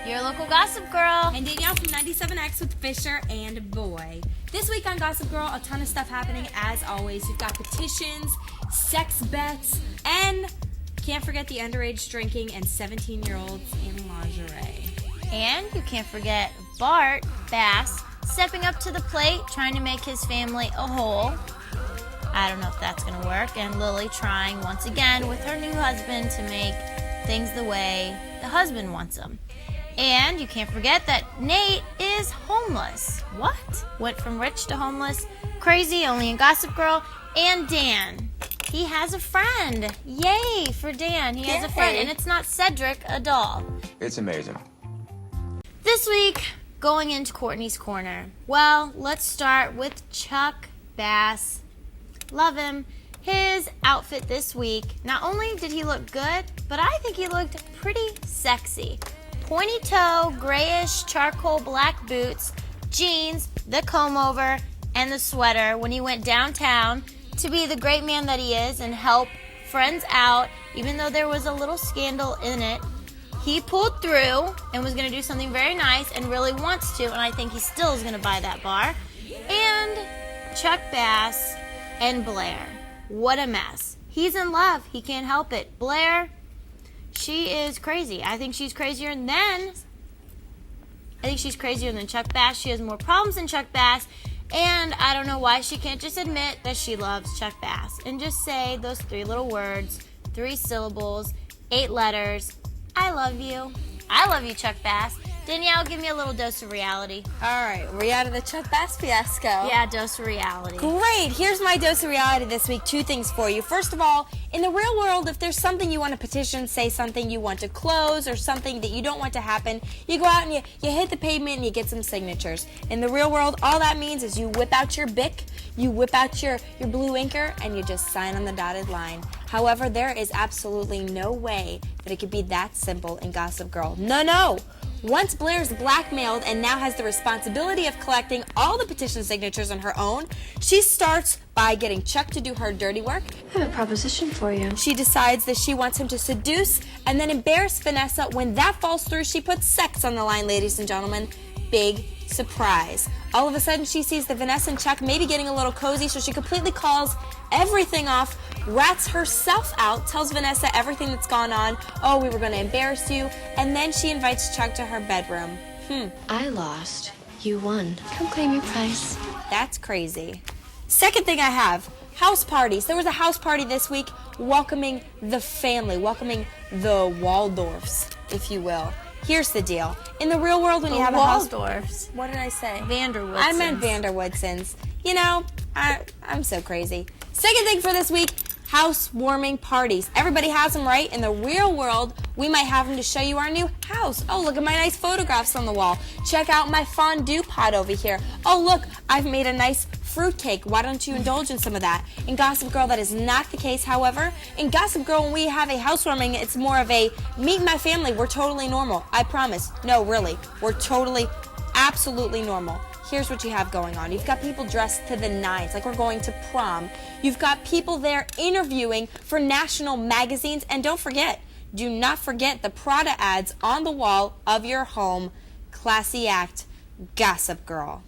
your local Gossip Girl. And Danielle from 97X with Fisher and Boy. This week on Gossip Girl, a ton of stuff happening as always. You've got petitions, sex bets, and can't forget the underage drinking and 17-year-olds in lingerie. And you can't forget Bart Bass stepping up to the plate, trying to make his family a whole. I don't know if that's going to work. And Lily trying once again with her new husband to make things the way the husband wants them. And you can't forget that Nate is homeless. What? Went from rich to homeless. Crazy, only in Gossip Girl. And Dan. He has a friend. Yay for Dan. He has a friend. And it's not Cedric, a doll. It's amazing. This week, going into Courtney's Corner. Well, let's start with Chuck Bass. Love him. His outfit this week, not only did he look good, but I think he looked pretty sexy. Pointy toe, grayish charcoal black boots, jeans, the comb over, and the sweater when he went downtown to be the great man that he is and help friends out, even though there was a little scandal in it. He pulled through and was going to do something very nice and really wants to, and I think he still is going to buy that bar. And Chuck Bass and Blair. What a mess. He's in love. He can't help it. Blair, she is crazy. I think she's crazier than Chuck Bass. She has more problems than Chuck Bass. And I don't know why she can't just admit that she loves Chuck Bass and just say those 3 little words, 3 syllables, 8 letters. I love you. I love you, Chuck Bass. Danielle, give me a little dose of reality. All right, we're out of the Chuck Bass fiasco. Yeah, dose of reality. Great. Here's my dose of reality this week. 2 things for you. First of all, in the real world, if there's something you want to petition, say something you want to close or something that you don't want to happen, you go out and you hit the pavement and you get some signatures. In the real world, all that means is you whip out your Bic, you whip out your blue inker, and you just sign on the dotted line. However, there is absolutely no way that it could be that simple in Gossip Girl. No. Once Blair's blackmailed and now has the responsibility of collecting all the petition signatures on her own, she starts by getting Chuck to do her dirty work. I have a proposition for you. She decides that she wants him to seduce and then embarrass Vanessa. When that falls through, she puts sex on the line, ladies and gentlemen. Big surprise. All of a sudden, she sees that Vanessa and Chuck may be getting a little cozy, so she completely calls everything off, rats herself out, tells Vanessa everything that's gone on. Oh, we were going to embarrass you. And then she invites Chuck to her bedroom. I lost. You won. Come claim your prize. That's crazy. Second thing I have, house parties. There was a house party this week welcoming the family, welcoming the Waldorfs, if you will. Here's the deal. In the real world, when you have a house... Waldorfs. What did I say? Vanderwoodsons. I meant Vanderwoodsons. You know, I'm so crazy. Second thing for this week, housewarming parties. Everybody has them, right? In the real world, we might have them to show you our new house. Oh, look at my nice photographs on the wall. Check out my fondue pot over here. Oh, look, I've made a nice fruitcake. Why don't you indulge in some of that? In Gossip Girl, that is not the case, however. In Gossip Girl, when we have a housewarming, it's more of a meet my family. We're totally normal. I promise. No, really. We're totally, absolutely normal. Here's what you have going on. You've got people dressed to the nines, like we're going to prom. You've got people there interviewing for national magazines. And don't forget, do not forget the Prada ads on the wall of your home. Classy act, Gossip Girl.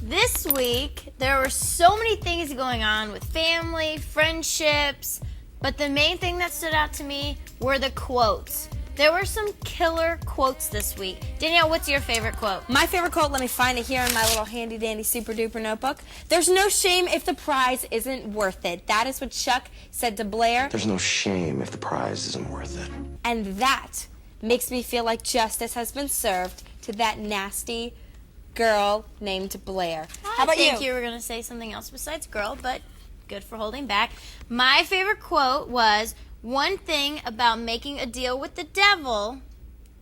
This week, there were so many things going on with family, friendships, but the main thing that stood out to me were the quotes. There were some killer quotes this week. Danielle, what's your favorite quote? My favorite quote, let me find it here in my little handy-dandy super-duper notebook. There's no shame if the prize isn't worth it. That is what Chuck said to Blair. There's no shame if the prize isn't worth it. And that makes me feel like justice has been served to that nasty girl named Blair. How about you? I think you were going to say something else besides girl, but good for holding back. My favorite quote was, one thing about making a deal with the devil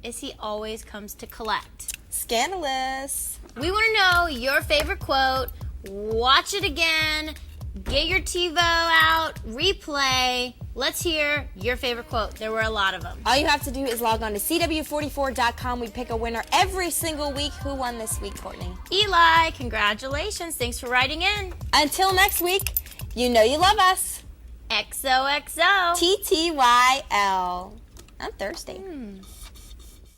is he always comes to collect. Scandalous. We want to know your favorite quote. Watch it again. Get your TiVo out. Replay. Let's hear your favorite quote. There were a lot of them. All you have to do is log on to CW44.com. We pick a winner every single week. Who won this week, Courtney? Eli, congratulations. Thanks for writing in. Until next week, you know you love us. XOXO. TTYL. I'm thirsty.